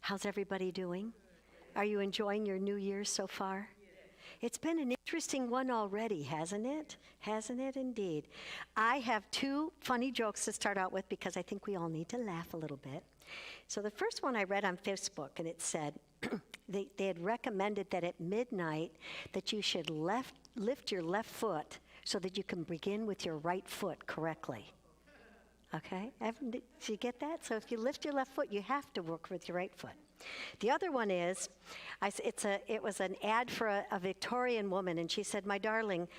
How's everybody doing? Are you enjoying your new year so far? It's been an interesting one already, hasn't it? Hasn't it indeed? I have two funny jokes to start out with because I think we all need to laugh a little bit. So the first one I read on Facebook, and it said, they had recommended that at midnight that you should lift your left foot so that you can begin with your right foot correctly. Okay? Did you get that? So if you lift your left foot, you have to work with your right foot. The other one is, it was an ad for a Victorian woman, and she said, "My darling,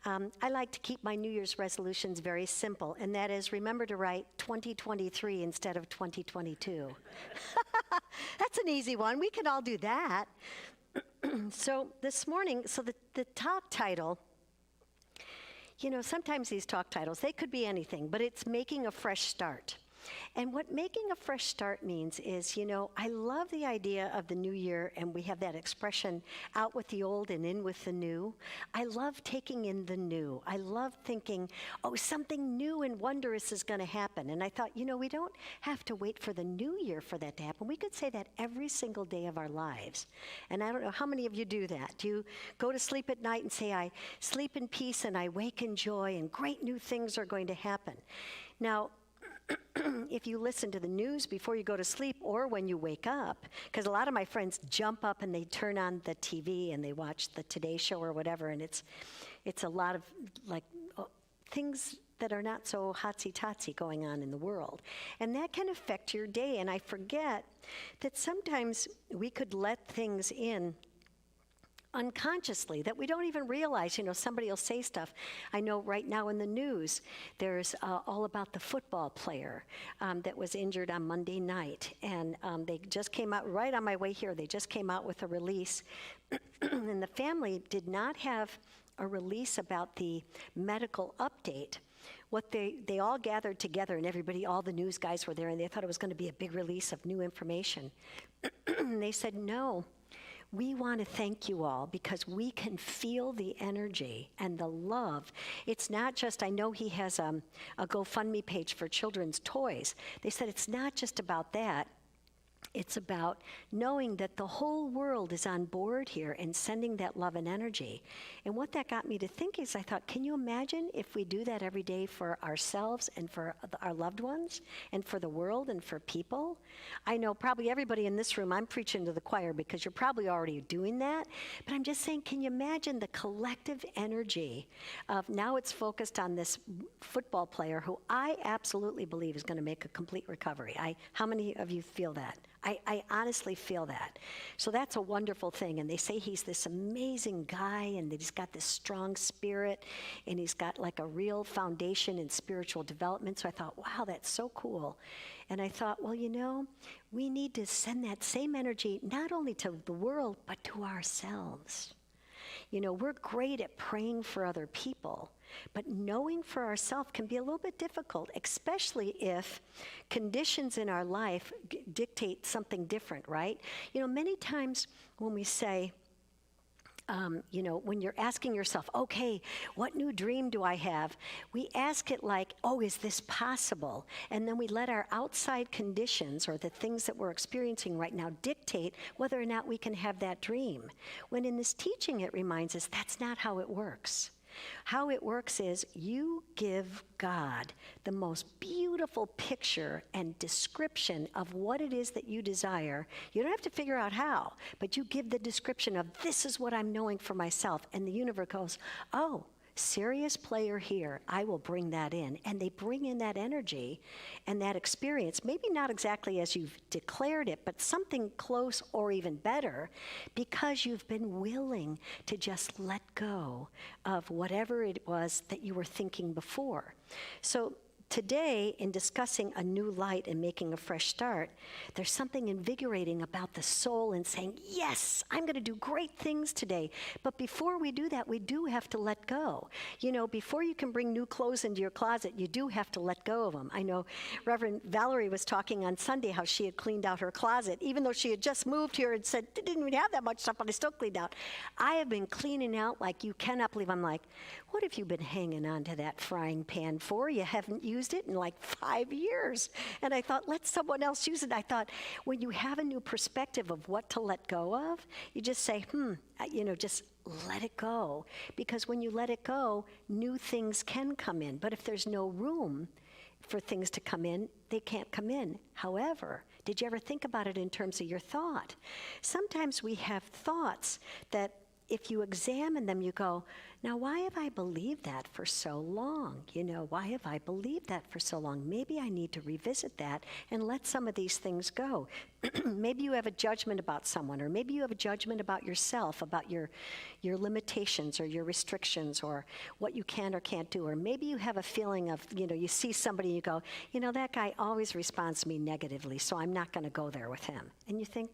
I like to keep my New Year's resolutions very simple, and that is remember to write 2023 instead of 2022. That's an easy one. We can all do that. So this morning, the talk title, you know, sometimes these talk titles, they could be anything, but it's making a fresh start. And what making a fresh start means is, you know, I love the idea of the new year, and we have that expression, out with the old and in with the new. I love taking in the new. I love thinking, oh, something new and wondrous is going to happen. And I thought, you know, we don't have to wait for the new year for that to happen. We could say that every single day of our lives. And I don't know how many of you do that. Do you go to sleep at night and say, I sleep in peace and I wake in joy and great new things are going to happen? Now, if you listen to the news before you go to sleep or when you wake up, because a lot of my friends jump up and they turn on the TV and they watch the Today Show or whatever, and it's a lot of like things that are not so hotsy-totsy going on in the world. And that can affect your day, and I forget that sometimes we could let things in unconsciously that we don't even realize. You know, somebody will say stuff. I know right now in the news, there's all about the football player that was injured on Monday night. And they just came out, right on my way here, they just came out with a release. And the family did not have a release about the medical update. What they all gathered together, and everybody, all the news guys were there, and they thought it was going to be a big release of new information. And they said, no. We want to thank you all because we can feel the energy and the love. It's not just, I know he has a GoFundMe page for children's toys. They said it's not just about that. It's about knowing that the whole world is on board here and sending that love and energy. And what that got me to think is I thought, can you imagine if we do that every day for ourselves and for our loved ones and for the world and for people? I know probably everybody in this room, I'm preaching to the choir because you're probably already doing that, but I'm just saying, can you imagine the collective energy of now it's focused on this football player who I absolutely believe is going to make a complete recovery. How many of you feel that? I honestly feel that. So that's a wonderful thing. And they say he's this amazing guy and that he's got this strong spirit and he's got like a real foundation in spiritual development. So I thought, wow, that's so cool. And I thought, well, you know, we need to send that same energy not only to the world, but to ourselves. You know, we're great at praying for other people, but knowing for ourselves can be a little bit difficult, especially if conditions in our life dictate something different, right? You know, many times when we say, you know, when you're asking yourself, okay, what new dream do I have? We ask it like, oh, is this possible? And then we let our outside conditions or the things that we're experiencing right now dictate whether or not we can have that dream. When in this teaching, it reminds us that's not how it works. How it works is you give God the most beautiful picture and description of what it is that you desire. You don't have to figure out how, but you give the description of this is what I'm knowing for myself. And the universe goes, oh, serious player here, I will bring that in. And they bring in that energy and that experience, maybe not exactly as you've declared it, but something close or even better, because you've been willing to just let go of whatever it was that you were thinking before. So today, in discussing a new light and making a fresh start, there's something invigorating about the soul and saying, yes, I'm going to do great things today. But before we do that, we do have to let go. You know, before you can bring new clothes into your closet, you do have to let go of them. I know Reverend Valerie was talking on Sunday how she had cleaned out her closet, even though she had just moved here and said, didn't even have that much stuff, but I still cleaned out. I have been cleaning out like you cannot believe. I'm like, what have you been hanging on to that frying pan for? You haven't used used it in like 5 years. And I thought, let someone else use it. I thought, when you have a new perspective of what to let go of, you just say, just let it go. Because when you let it go, new things can come in. But if there's no room for things to come in, they can't come in. However, did you ever think about it in terms of your thought? Sometimes we have thoughts that if you examine them, you go, now why have I believed that for so long? Why have I believed that for so long? Maybe I need to revisit that and let some of these things go. Maybe you have a judgment about someone, or maybe you have a judgment about yourself, about your limitations or your restrictions or what you can or can't do. Or maybe you have a feeling of, you see somebody and you go, that guy always responds to me negatively, so I'm not going to go there with him. And you think,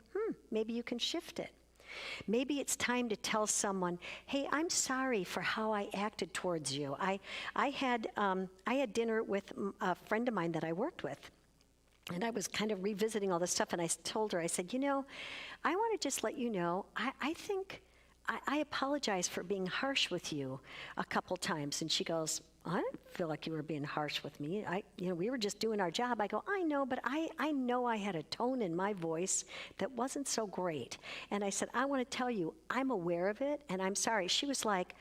maybe you can shift it. Maybe it's time to tell someone, hey, I'm sorry for how I acted towards you. I had dinner with a friend of mine that I worked with, and I was kind of revisiting all this stuff, and I told her, I said, I want to just let you know, I think I apologize for being harsh with you a couple times. And she goes, I didn't feel like you were being harsh with me. We were just doing our job. I go, I know, but I know I had a tone in my voice that wasn't so great. And I said, I want to tell you, I'm aware of it, and I'm sorry. She was like,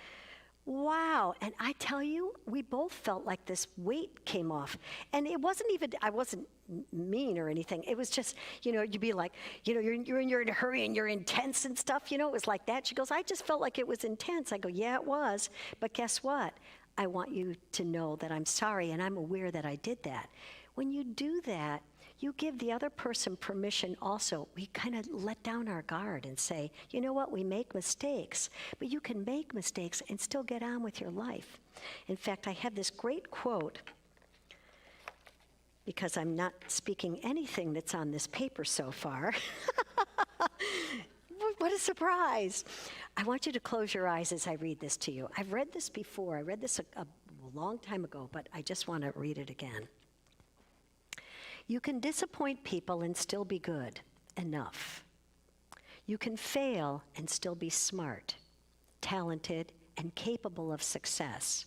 wow. And I tell you, we both felt like this weight came off. And it wasn't even, I wasn't mean or anything. It was just, you'd be like, you're in a hurry and you're intense and stuff. It was like that. She goes, I just felt like it was intense. I go, yeah, it was. But guess what? I want you to know that I'm sorry, and I'm aware that I did that. When you do that, you give the other person permission also. We kind of let down our guard and say, you know what, we make mistakes, but you can make mistakes and still get on with your life. In fact, I have this great quote, because I'm not speaking anything that's on this paper so far. What a surprise. I want you to close your eyes as I read this to you. I've read this before. I read this a long time ago, but I just want to read it again. You can disappoint people and still be good enough. You can fail and still be smart, talented, and capable of success.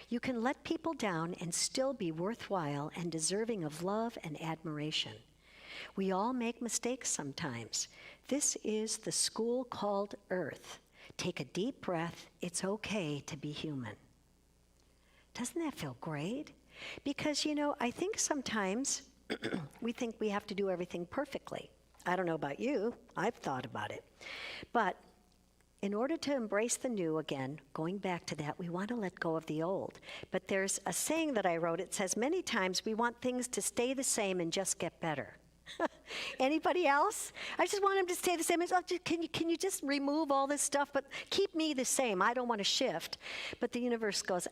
You can let people down and still be worthwhile and deserving of love and admiration. We all make mistakes sometimes. This is the school called Earth. Take a deep breath. It's okay to be human. Doesn't that feel great? Because, I think sometimes we think we have to do everything perfectly. I don't know about you. I've thought about it. But in order to embrace the new again, going back to that, we want to let go of the old. But there's a saying that I wrote. It says, many times we want things to stay the same and just get better. Anybody else? I just want them to stay the same. Can you just remove all this stuff, but keep me the same? I don't want to shift. But the universe goes,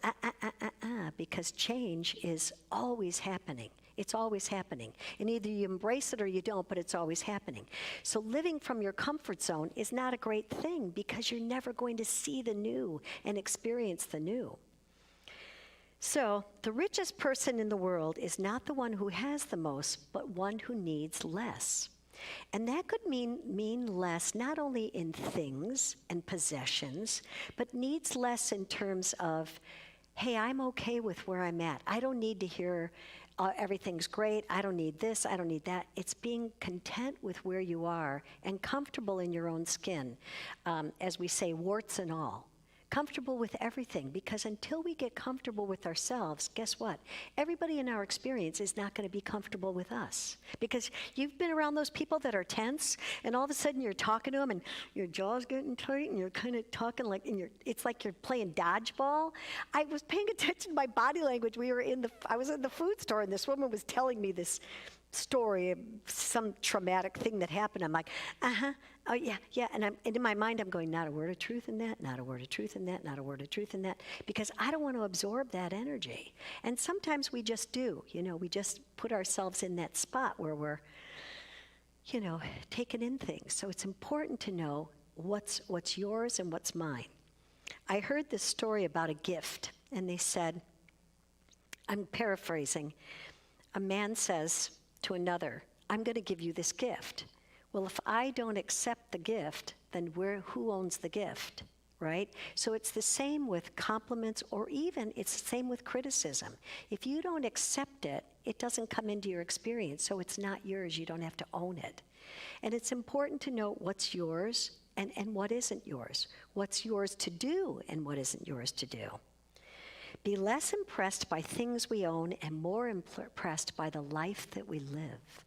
because change is always happening. It's always happening. And either you embrace it or you don't, but it's always happening. So living from your comfort zone is not a great thing, because you're never going to see the new and experience the new. So the richest person in the world is not the one who has the most, but one who needs less. And that could mean less not only in things and possessions, but needs less in terms of, hey, I'm okay with where I'm at. I don't need to hear everything's great. I don't need this. I don't need that. It's being content with where you are and comfortable in your own skin. As we say, warts and all. Comfortable with everything, because until we get comfortable with ourselves, guess what? Everybody in our experience is not going to be comfortable with us, because you've been around those people that are tense, and all of a sudden you're talking to them and your jaw's getting tight and you're kind of talking like, it's like you're playing dodgeball. I was paying attention to my body language. I was in the food store, and this woman was telling me this story of some traumatic thing that happened. I'm like, oh yeah. And in my mind, I'm going, not a word of truth in that, not a word of truth in that, not a word of truth in that, because I don't want to absorb that energy. And sometimes we just do, we just put ourselves in that spot where we're, taking in things. So it's important to know what's yours and what's mine. I heard this story about a gift, and they said, I'm paraphrasing, a man says to another, I'm going to give you this gift. Well, if I don't accept the gift, then who owns the gift, right? So it's the same with compliments, or even it's the same with criticism. If you don't accept it, it doesn't come into your experience, so it's not yours. You don't have to own it. And it's important to know what's yours and what isn't yours, what's yours to do and what isn't yours to do. Be less impressed by things we own and more impressed by the life that we live.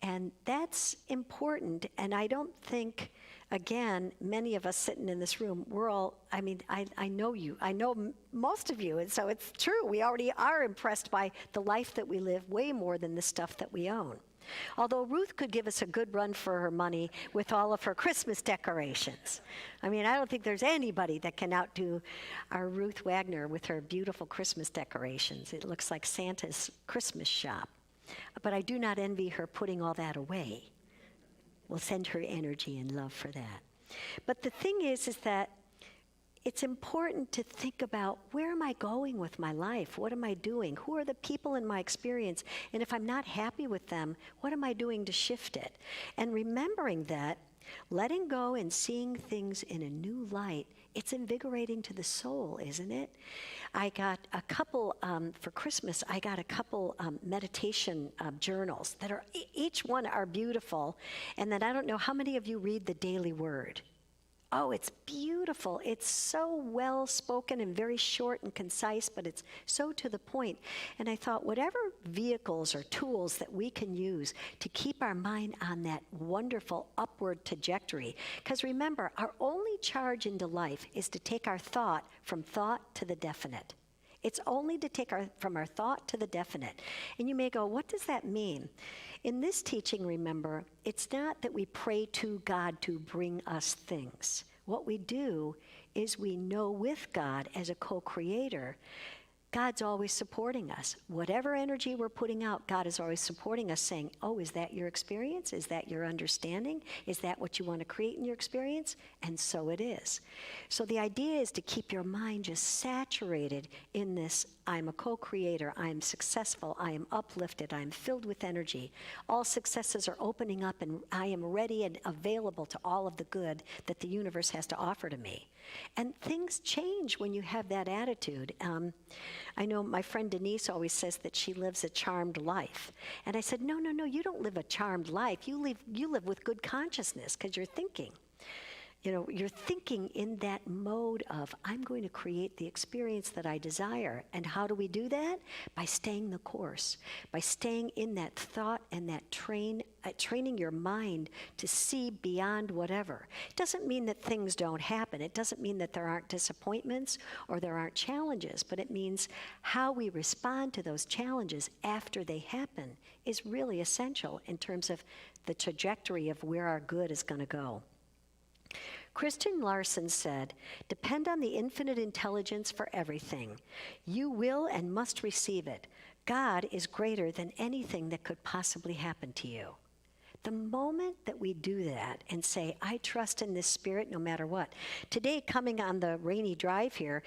And that's important, and I don't think, again, many of us sitting in this room, we're all, I know you, I know most of you, and so it's true, we already are impressed by the life that we live way more than the stuff that we own. Although Ruth could give us a good run for her money with all of her Christmas decorations. I don't think there's anybody that can outdo our Ruth Wagner with her beautiful Christmas decorations. It looks like Santa's Christmas shop. But I do not envy her putting all that away. We'll send her energy and love for that. But the thing is that it's important to think about, where am I going with my life? What am I doing? Who are the people in my experience? And if I'm not happy with them, what am I doing to shift it? And remembering that, letting go and seeing things in a new light, it's invigorating to the soul, isn't it? I got a couple, for Christmas, I got a couple meditation journals that are, each one are beautiful. And then I don't know how many of you read the Daily Word. Oh, it's beautiful. It's so well spoken and very short and concise, but it's so to the point. And I thought, whatever vehicles or tools that we can use to keep our mind on that wonderful upward trajectory. Because remember, our only charge into life is to take our thought from thought to the definite. It's only to take from our thought to the definite. And you may go, what does that mean? In this teaching, remember, it's not that we pray to God to bring us things. What we do is we know with God as a co-creator, God's always supporting us. Whatever energy we're putting out, God is always supporting us, saying, oh, is that your experience? Is that your understanding? Is that what you want to create in your experience? And so it is. So the idea is to keep your mind just saturated in this, I'm a co-creator, I'm successful, I am uplifted, I'm filled with energy. All successes are opening up, and I am ready and available to all of the good that the universe has to offer to me. And things change when you have that attitude. I know my friend Denise always says that she lives a charmed life. And I said, no, you don't live a charmed life. You live with good consciousness, because you're thinking. You're thinking in that mode of, I'm going to create the experience that I desire. And how do we do that? By staying the course, by staying in that thought and that training your mind to see beyond whatever. It doesn't mean that things don't happen. It doesn't mean that there aren't disappointments or there aren't challenges, but it means how we respond to those challenges after they happen is really essential in terms of the trajectory of where our good is going to go. Christian Larson said, depend on the infinite intelligence for everything. You will and must receive it. God is greater than anything that could possibly happen to you. The moment that we do that and say, I trust in this spirit no matter what. Today, coming on the rainy drive here,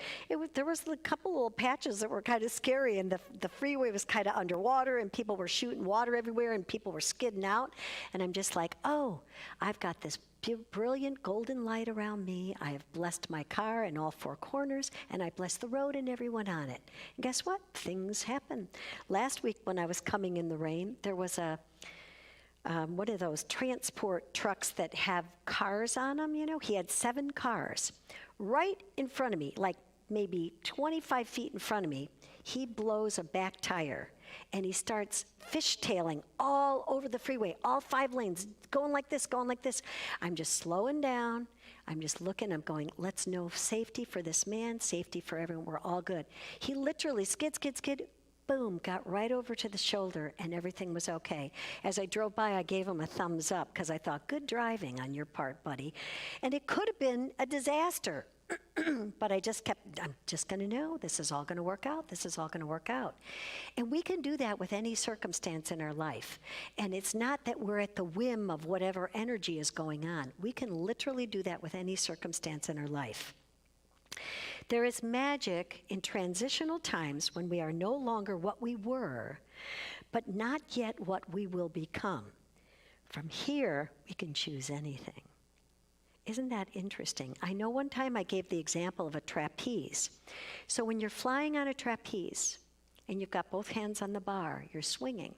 there was a couple little patches that were kind of scary, and the freeway was kind of underwater, and people were shooting water everywhere, and people were skidding out. And I'm just like, oh, I've got this brilliant golden light around me. I have blessed my car in all four corners, and I bless the road and everyone on it. And guess what? Things happen. Last week when I was coming in the rain, there was one of those transport trucks that have cars on them, He had 7 cars. Right in front of me, like maybe 25 feet in front of me, he blows a back tire, and he starts fishtailing all over the freeway, all 5 lanes, going like this, going like this. I'm just slowing down. I'm just looking. I'm going, let's know safety for this man, safety for everyone. We're all good. He literally skid, boom, got right over to the shoulder, and everything was okay. As I drove by, I gave him a thumbs up, because I thought, good driving on your part, buddy. And it could have been a disaster. But I'm just going to know this is all going to work out. This is all going to work out. And we can do that with any circumstance in our life. And it's not that we're at the whim of whatever energy is going on. We can literally do that with any circumstance in our life. There is magic in transitional times when we are no longer what we were, but not yet what we will become. From here, we can choose anything. Isn't that interesting? I know one time I gave the example of a trapeze. So when you're flying on a trapeze and you've got both hands on the bar, you're swinging.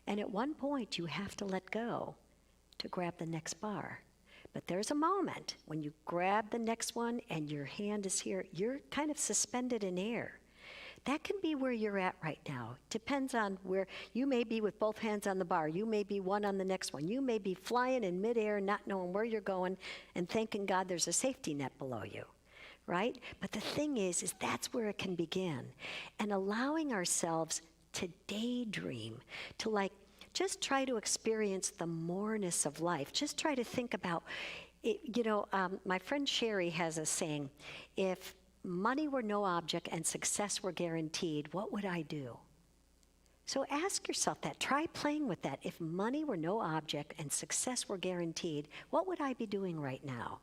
And at one point you have to let go to grab the next bar. But there's a moment when you grab the next one and your hand is here, you're kind of suspended in air. That can be where you're at right now. Depends on where you may be with both hands on the bar. You may be one on the next one. You may be flying in midair, not knowing where you're going, and thanking God there's a safety net below you, right? But the thing is that's where it can begin. And allowing ourselves to daydream, to just try to experience the moreness of life. Just try to think about, my friend Sherry has a saying, if money were no object and success were guaranteed, what would I do? So ask yourself that. Try playing with that. If money were no object and success were guaranteed, what would I be doing right now?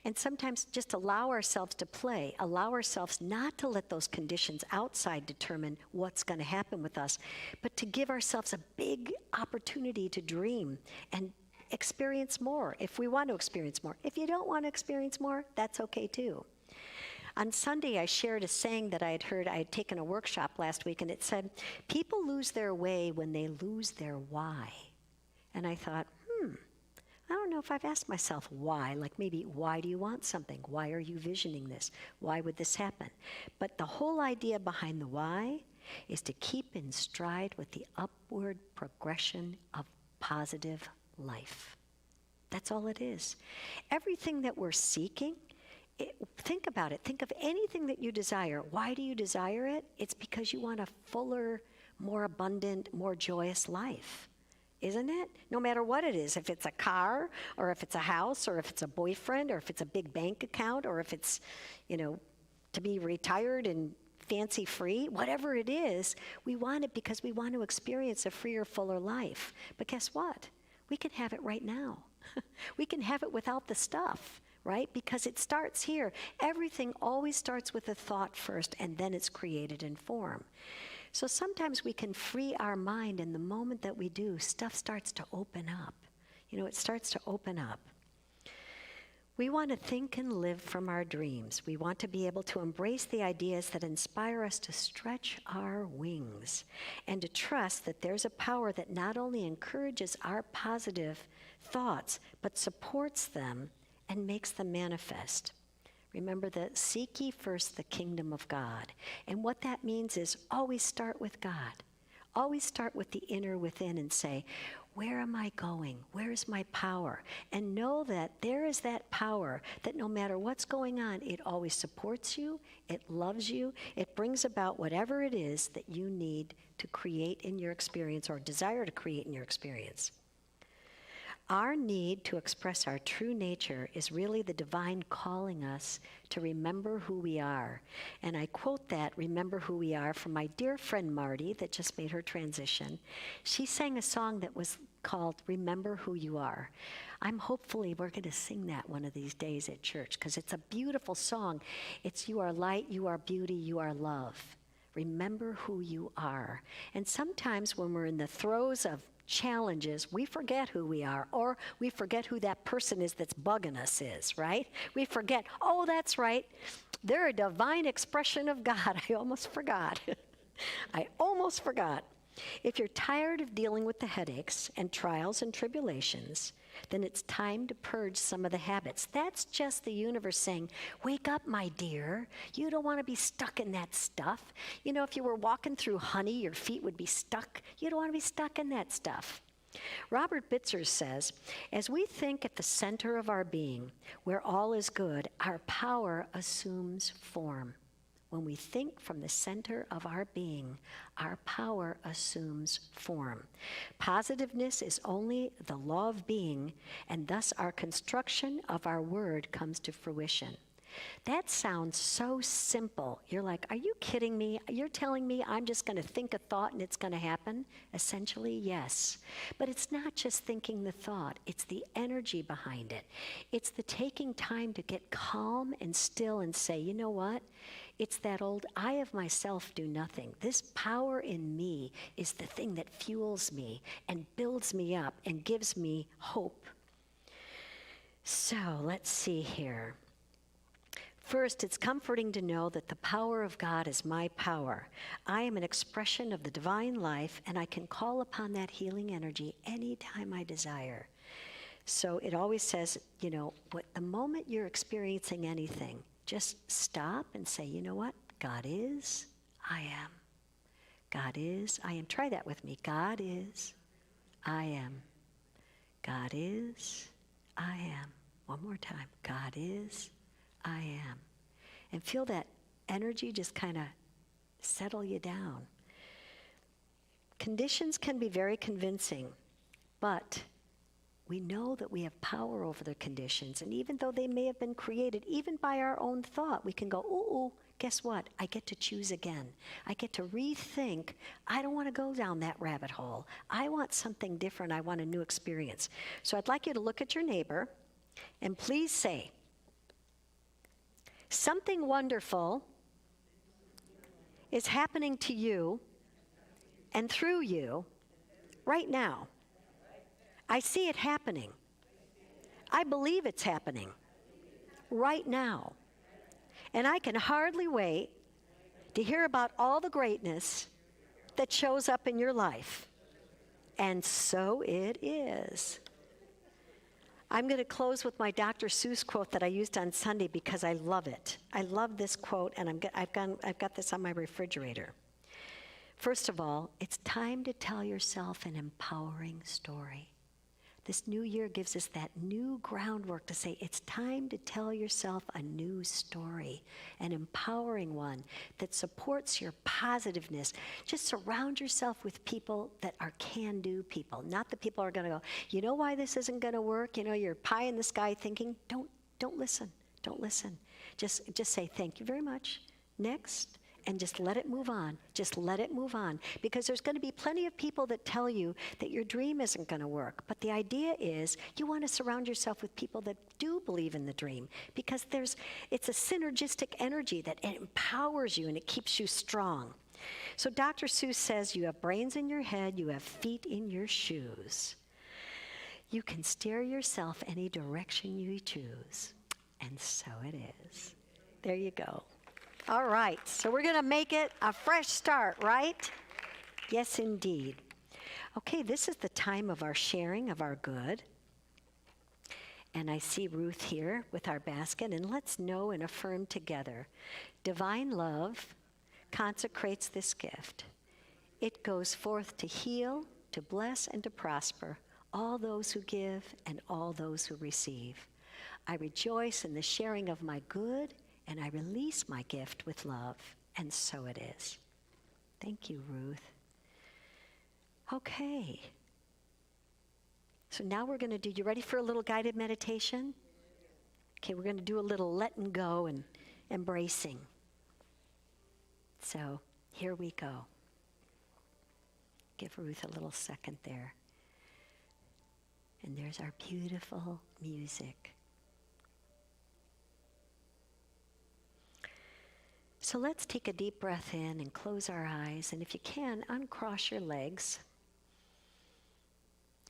And sometimes just allow ourselves to play, allow ourselves not to let those conditions outside determine what's going to happen with us, but to give ourselves a big opportunity to dream and experience more if we want to experience more. If you don't want to experience more, that's okay too. On Sunday, I shared a saying that I had heard. I had taken a workshop last week, and it said, people lose their way when they lose their why. And I thought, I don't know if I've asked myself why, like maybe why do you want something? Why are you visioning this? Why would this happen? But the whole idea behind the why is to keep in stride with the upward progression of positive life. That's all it is. Everything that we're seeking, think about it. Think of anything that you desire. Why do you desire it? It's because you want a fuller, more abundant, more joyous life. Isn't it? No matter what it is, if it's a car, or if it's a house, or if it's a boyfriend, or if it's a big bank account, or if it's, to be retired and fancy free, whatever it is, we want it because we want to experience a freer, fuller life. But guess what? We can have it right now. We can have it without the stuff, right? Because it starts here. Everything always starts with a thought first, and then it's created in form. So sometimes we can free our mind, and the moment that we do, stuff starts to open up. It starts to open up. We want to think and live from our dreams. We want to be able to embrace the ideas that inspire us to stretch our wings and to trust that there's a power that not only encourages our positive thoughts, but supports them and makes them manifest. Remember that seek ye first the kingdom of God. And what that means is always start with God. Always start with the inner within and say, where am I going? Where is my power? And know that there is that power that no matter what's going on, it always supports you, it loves you, it brings about whatever it is that you need to create in your experience or desire to create in your experience. Our need to express our true nature is really the divine calling us to remember who we are. And I quote that, remember who we are, from my dear friend Marty that just made her transition. She sang a song that was called Remember Who You Are. Hopefully we're going to sing that one of these days at church because it's a beautiful song. It's you are light, you are beauty, you are love. Remember who you are. And sometimes when we're in the throes of challenges, we forget who we are, or we forget who that person is that's bugging us is, right? We forget, oh, that's right, they're a divine expression of God. I almost forgot. If you're tired of dealing with the headaches and trials and tribulations, then it's time to purge some of the habits. That's just the universe saying, wake up, my dear. You don't want to be stuck in that stuff. If you were walking through honey, your feet would be stuck. You don't want to be stuck in that stuff. Robert Bitzer says, as we think at the center of our being, where all is good, our power assumes form. When we think from the center of our being, our power assumes form. Positiveness is only the law of being, and thus our construction of our word comes to fruition. That sounds so simple. You're like, are you kidding me? You're telling me I'm just going to think a thought and it's going to happen? Essentially, yes. But it's not just thinking the thought. It's the energy behind it. It's the taking time to get calm and still and say, you know what? It's that old, I of myself do nothing. This power in me is the thing that fuels me and builds me up and gives me hope. So let's see here. First, it's comforting to know that the power of God is my power. I am an expression of the divine life, and I can call upon that healing energy anytime I desire. So it always says, the moment you're experiencing anything, just stop and say, you know what? God is, I am. God is, I am. Try that with me. God is, I am. God is, I am. One more time. God is, I am. And feel that energy just kind of settle you down. Conditions can be very convincing, but we know that we have power over the conditions. And even though they may have been created, even by our own thought, we can go, ooh, guess what? I get to choose again. I get to rethink. I don't want to go down that rabbit hole. I want something different. I want a new experience. So I'd like you to look at your neighbor and please say, something wonderful is happening to you and through you right now. I see it happening. I believe it's happening right now. And I can hardly wait to hear about all the greatness that shows up in your life. And so it is. I'm going to close with my Dr. Seuss quote that I used on Sunday because I love it. I love this quote, and I've got this on my refrigerator. First of all, it's time to tell yourself an empowering story. This new year gives us that new groundwork to say it's time to tell yourself a new story, an empowering one that supports your positiveness. Just surround yourself with people that are can-do people, not the people who are going to go, you know why this isn't going to work? You're pie in the sky thinking. Don't listen. Don't listen. Just say thank you very much. Next. And just let it move on. Just let it move on. Because there's going to be plenty of people that tell you that your dream isn't going to work. But the idea is you want to surround yourself with people that do believe in the dream. Because it's a synergistic energy that empowers you and it keeps you strong. So Dr. Seuss says you have brains in your head, you have feet in your shoes. You can steer yourself any direction you choose. And so it is. There you go. All right, so we're going to make it a fresh start, right? Yes, indeed. Okay, this is the time of our sharing of our good. And I see Ruth here with our basket, and let's know and affirm together. Divine love consecrates this gift. It goes forth to heal, to bless, and to prosper all those who give and all those who receive. I rejoice in the sharing of my good, and I release my gift with love, and so it is. Thank you, Ruth. Okay. So now we're going to do, you ready for a little guided meditation? Okay, we're going to do a little letting go and embracing. So here we go. Give Ruth a little second there. And there's our beautiful music. So let's take a deep breath in and close our eyes. And if you can, uncross your legs.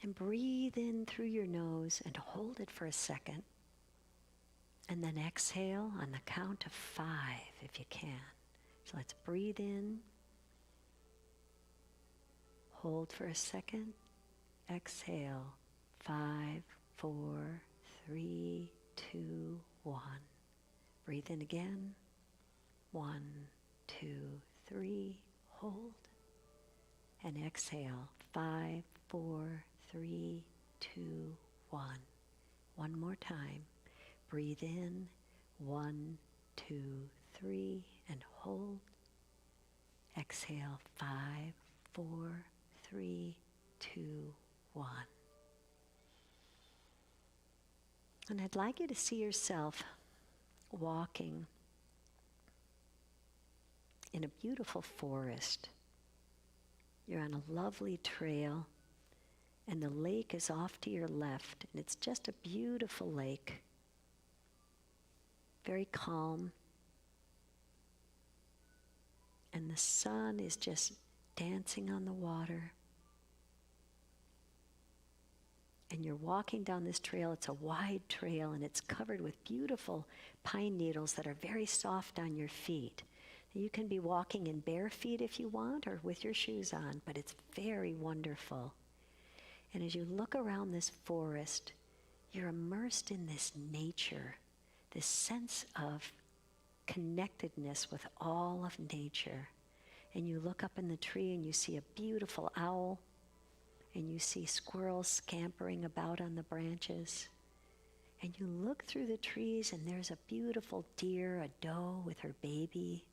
And breathe in through your nose and hold it for a second. And then exhale on the count of 5 if you can. So let's breathe in. Hold for a second. Exhale. 5, 4, 3, 2, 1. Breathe in again. 1, 2, 3, hold, and exhale. 5, 4, 3, 2, 1. One more time. Breathe in. 1, 2, 3, and hold. Exhale. 5, 4, 3, 2, 1. And I'd like you to see yourself walking in a beautiful forest. You're on a lovely trail, and the lake is off to your left, and it's just a beautiful lake, very calm, and the sun is just dancing on the water, And you're walking down this trail. It's a wide trail, and it's covered with beautiful pine needles that are very soft on your feet. You can be walking in bare feet if you want, or with your shoes on, but it's very wonderful. And as you look around this forest, you're immersed in this nature, this sense of connectedness with all of nature. And you look up in the tree and you see a beautiful owl, and you see squirrels scampering about on the branches. And you look through the trees and there's a beautiful deer, a doe with her baby.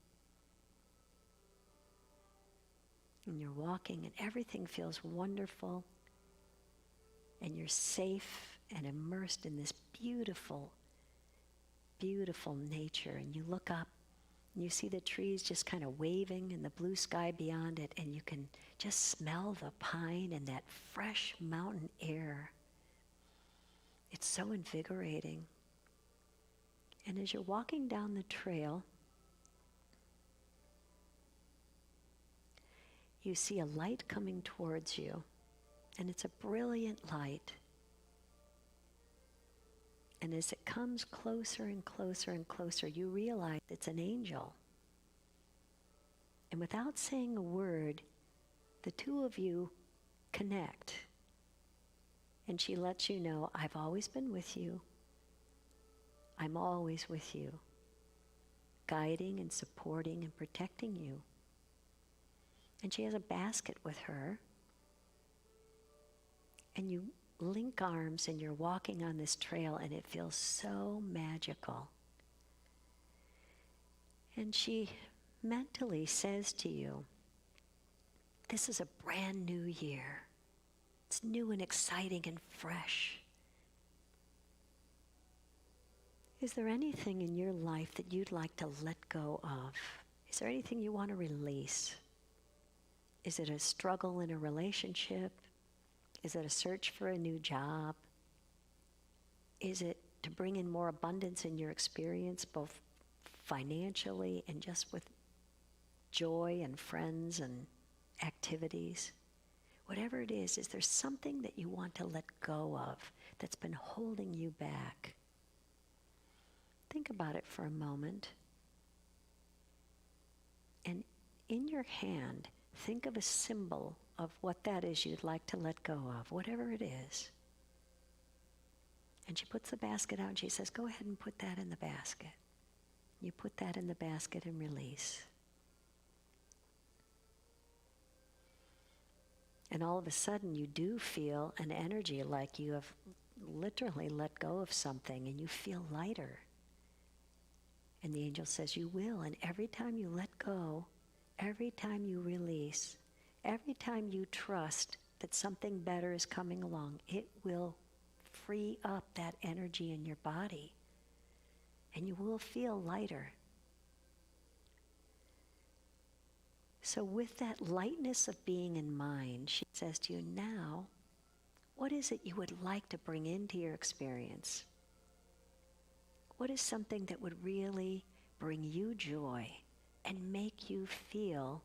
And you're walking and everything feels wonderful. And you're safe and immersed in this beautiful, beautiful nature. And you look up and you see the trees just kind of waving and the blue sky beyond it, and you can just smell the pine and that fresh mountain air. It's so invigorating. And as you're walking down the trail, you see a light coming towards you, and it's a brilliant light. And as it comes closer and closer and closer, you realize it's an angel. And without saying a word, the two of you connect. And she lets you know, I've always been with you. I'm always with you, guiding and supporting and protecting you. And she has a basket with her. And you link arms and you're walking on this trail, and it feels so magical. And she mentally says to you, this is a brand new year. It's new and exciting and fresh. Is there anything in your life that you'd like to let go of? Is there anything you want to release? Is it a struggle in a relationship? Is it a search for a new job? Is it to bring in more abundance in your experience, both financially and just with joy and friends and activities? Whatever it is there something that you want to let go of that's been holding you back? Think about it for a moment. And in your hand, think of a symbol of what that is you'd like to let go of, whatever it is. And she puts the basket out and she says, go ahead and put that in the basket. You put that in the basket and release. And all of a sudden you do feel an energy like you have literally let go of something, and you feel lighter. And the angel says you will. And every time you let go, every time you release, every time you trust that something better is coming along, it will free up that energy in your body. And you will feel lighter. So with that lightness of being in mind, she says to you, now, what is it you would like to bring into your experience? What is something that would really bring you joy and make you feel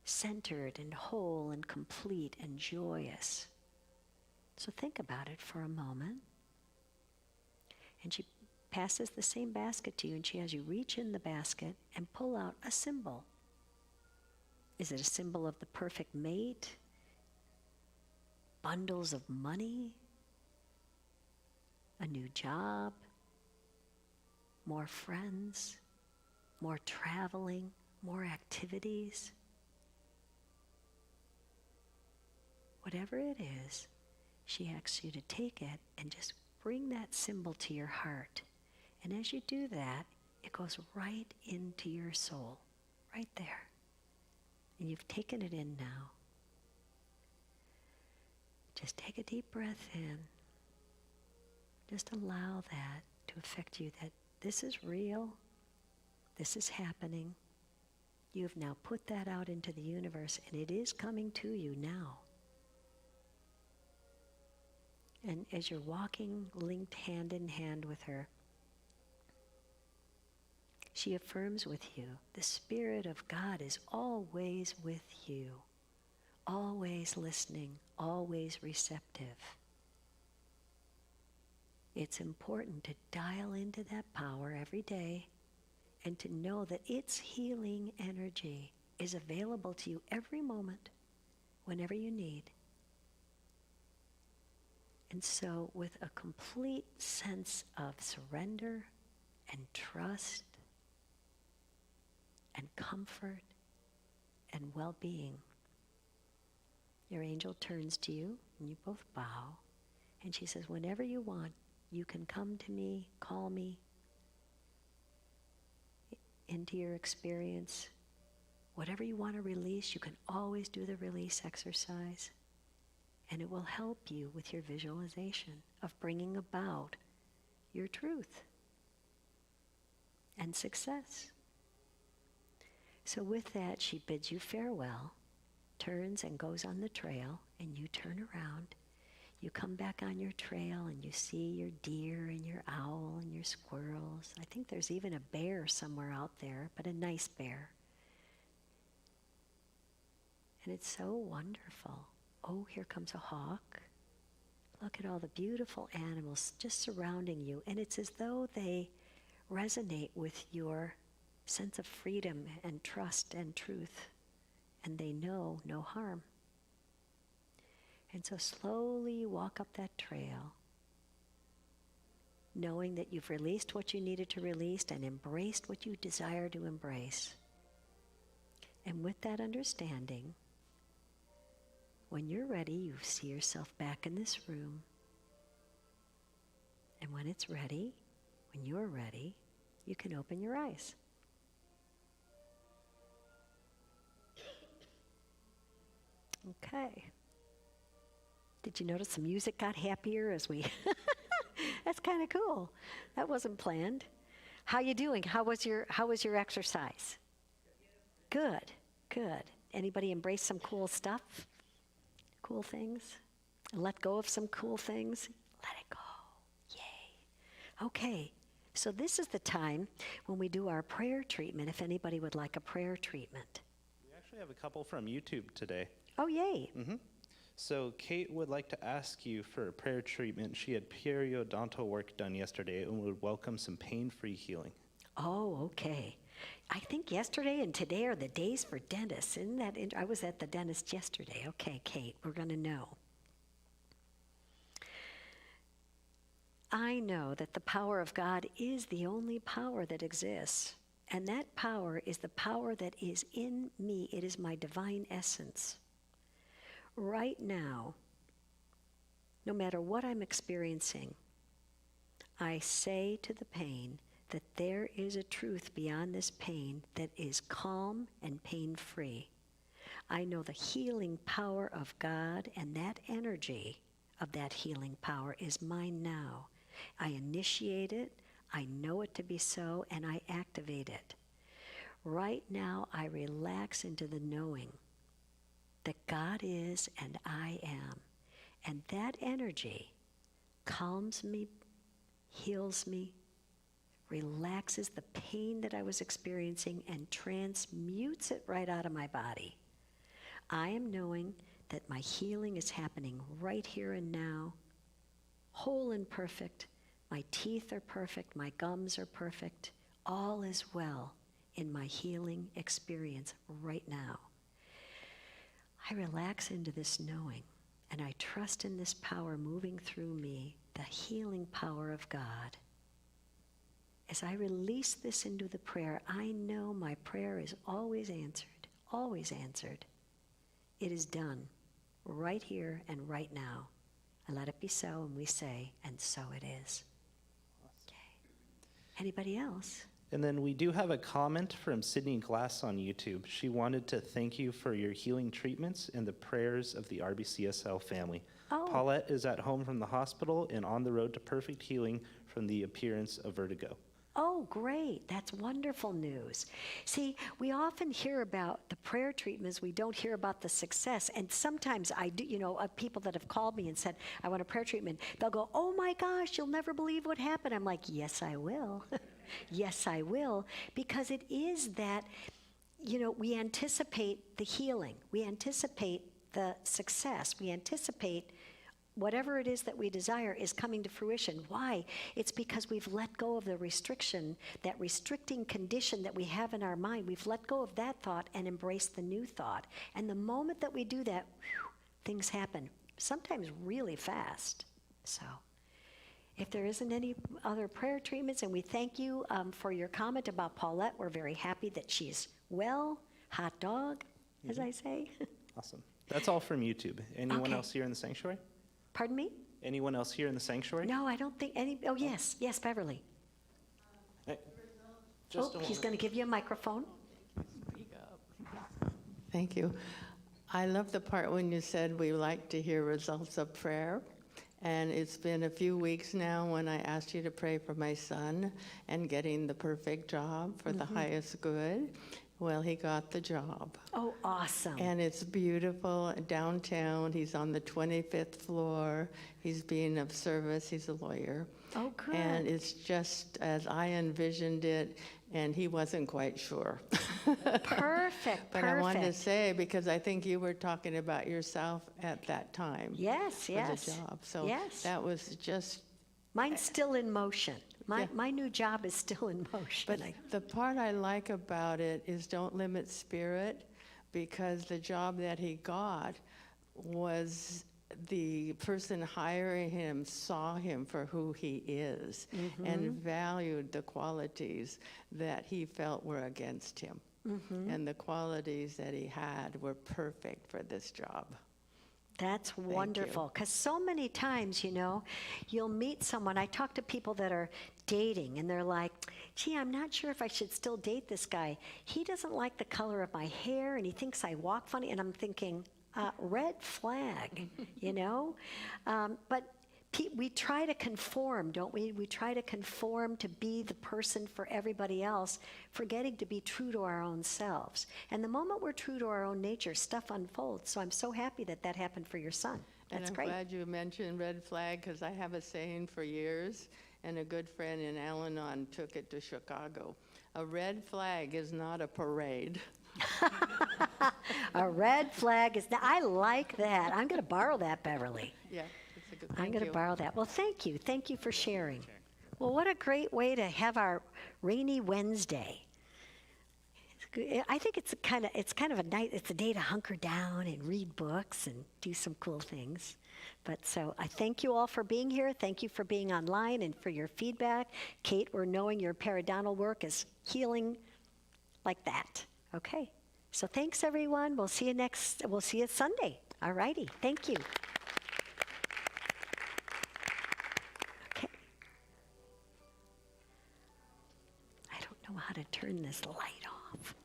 centered and whole and complete and joyous? So think about it for a moment. And she passes the same basket to you, and she has you reach in the basket and pull out a symbol. Is it a symbol of the perfect mate? Bundles of money? A new job? More friends? More traveling? More activities? Whatever it is, she asks you to take it and just bring that symbol to your heart. And as you do that, it goes right into your soul, right there. And you've taken it in now. Just take a deep breath in. Just allow that to affect you, that this is real, this is happening. You have now put that out into the universe, and it is coming to you now. And as you're walking, linked hand in hand with her, she affirms with you, the Spirit of God is always with you, always listening, always receptive. it's important to dial into that power every day and to know that its healing energy is available to you every moment, whenever you need. And so with a complete sense of surrender and trust and comfort and well-being, your angel turns to you and you both bow. And she says, whenever you want, you can come to me, call me into your experience. Whatever you want to release, you can always do the release exercise. And it will help you with your visualization of bringing about your truth and success. So with that, she bids you farewell, turns and goes on the trail, and you turn around. You come back on your trail and you see your deer and your owl and your squirrels. I think there's even a bear somewhere out there, but a nice bear. And it's so wonderful. Oh, here comes a hawk. Look at all the beautiful animals just surrounding you. And it's as though they resonate with your sense of freedom and trust and truth. And they know no harm. And so slowly you walk up that trail, knowing that you've released what you needed to release and embraced what you desire to embrace. And with that understanding, when you're ready, you see yourself back in this room. And when it's ready, when you're ready, you can open your eyes. Okay. Did you notice the music got happier as we... That's kind of cool. That wasn't planned. How you doing? How was your exercise? Good, good. Anybody embrace some cool stuff? Cool things? Let go of some cool things? Let it go. Yay. Okay, so this is the time when we do our prayer treatment, if anybody would like a prayer treatment. We actually have a couple from YouTube today. Oh, yay. Mm-hmm. So Kate would like to ask you for a prayer treatment. She had periodontal work done yesterday and would welcome some pain-free healing. Oh, okay. I think yesterday and today are the days for dentists. Isn't that I was at the dentist yesterday. Okay, Kate, we're going to know. I know that the power of God is the only power that exists. And that power is the power that is in me. It is my divine essence. Right now, no matter what I'm experiencing, I say to the pain that there is a truth beyond this pain that is calm and pain-free. I know the healing power of God, and that energy of that healing power is mine now. I initiate it, I know it to be so, and I activate it. Right now, I relax into the knowing that God is and I am. And that energy calms me, heals me, relaxes the pain that I was experiencing, and transmutes it right out of my body. I am knowing that my healing is happening right here and now, whole and perfect. My teeth are perfect, my gums are perfect. All is well in my healing experience right now. I relax into this knowing, and I trust in this power moving through me, the healing power of God. As I release this into the prayer, I know my prayer is always answered, always answered. It is done right here and right now. I let it be so, and we say, and so it is. Okay. Anybody else? And then we do have a comment from Sydney Glass on YouTube. She wanted to thank you for your healing treatments and the prayers of the RBCSL family. Oh. Paulette is at home from the hospital and on the road to perfect healing from the appearance of vertigo. Oh, great. That's wonderful news. See, we often hear about the prayer treatments. We don't hear about the success. And sometimes I do, people that have called me and said, I want a prayer treatment. They'll go, oh my gosh, you'll never believe what happened. I'm like, yes, I will. Yes, I will. Because it is that, we anticipate the healing. We anticipate the success. We anticipate whatever it is that we desire is coming to fruition. Why? It's because we've let go of the restriction, that restricting condition that we have in our mind. We've let go of that thought and embraced the new thought. And the moment that we do that, whew, things happen, sometimes really fast. So if there isn't any other prayer treatments, and we thank you for your comment about Paulette. We're very happy that she's well, hot dog, as I say. Awesome. That's all from YouTube. Anyone Okay. else here in the sanctuary? Pardon me? Anyone else here in the sanctuary? No, I don't think any, oh, yes, Beverly. Hey, Oh, he's going to give you a microphone. Thank you. I love the part when you said we like to hear results of prayer. And it's been a few weeks now when I asked you to pray for my son and getting the perfect job for the highest good. Well, he got the job. Oh, awesome. And it's beautiful downtown. He's on the 25th floor. He's being of service. He's a lawyer. Oh, good. And it's just as I envisioned it, and he wasn't quite sure. Perfect, But I wanted to perfect. say, because I think you were talking about yourself at that time. Yes, yes. For the job. So Yes. that was just, Mine's still in motion. Yeah. My new job is still in motion. but the part I like about it is don't limit spirit, because the job that he got was the person hiring him saw him for who he is and valued the qualities that he felt were against him. And the qualities that he had were perfect for this job. That's wonderful, because so many times, you'll meet someone. I talk to people that are dating, and they're like, gee, I'm not sure if I should still date this guy. He doesn't like the color of my hair, and he thinks I walk funny, and I'm thinking, red flag, But we try to conform, don't we? We try to conform to be the person for everybody else, forgetting to be true to our own selves. And the moment we're true to our own nature, stuff unfolds. So I'm so happy that that happened for your son. That's And I'm great. glad you mentioned red flag, because I have a saying for years, and a good friend in Al-Anon took it to Chicago. A red flag is not a parade. A red flag is, I like that. I'm going to borrow that, Beverly. Yeah, it's a good, I'm thank going to you. borrow that. Well, thank you. Thank you for sharing. Well, what a great way to have our rainy Wednesday. I think it's kind of a night. It's a day to hunker down and read books and do some cool things. But so I thank you all for being here. Thank you for being online and for your feedback. Kate, we're knowing your periodontal work is healing like that. Okay. So thanks, everyone. We'll see you Sunday. All righty. Thank you. Okay. I don't know how to turn this light off.